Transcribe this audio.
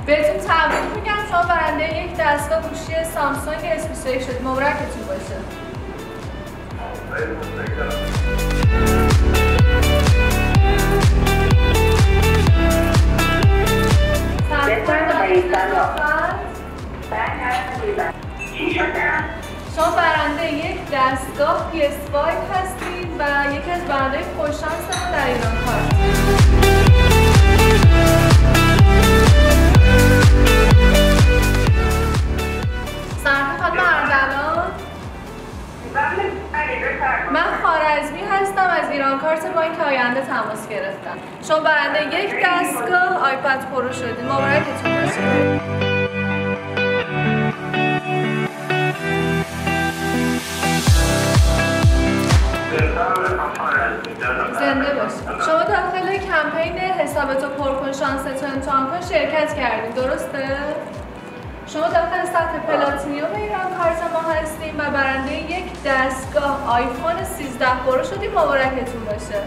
بهتون تبریک میگم، شما برنده یک دستگاه گوشی سامسونگ S21 شدید. مبارکتون باشه. شما برنده یک دستگاه PS5 هستید و یکی از برنده خوششانس ما در ایران کار. من خارزمی هستم، از ایران کارت بانک آینده تماس گرفتم. شما برنده یک دستگاه آیپد پرو شدید. مبارکتون باشه. زنده باشید. شما داخل کمپین حسابتو پر کن شانستو امتحان کن شرکت کردید، درسته؟ شما داخل سطح پلاتینیوم ایران کارت ما هستیم و برنده یک دستگاه آیفون 13 پرو شدیم. مبارکتون باشه.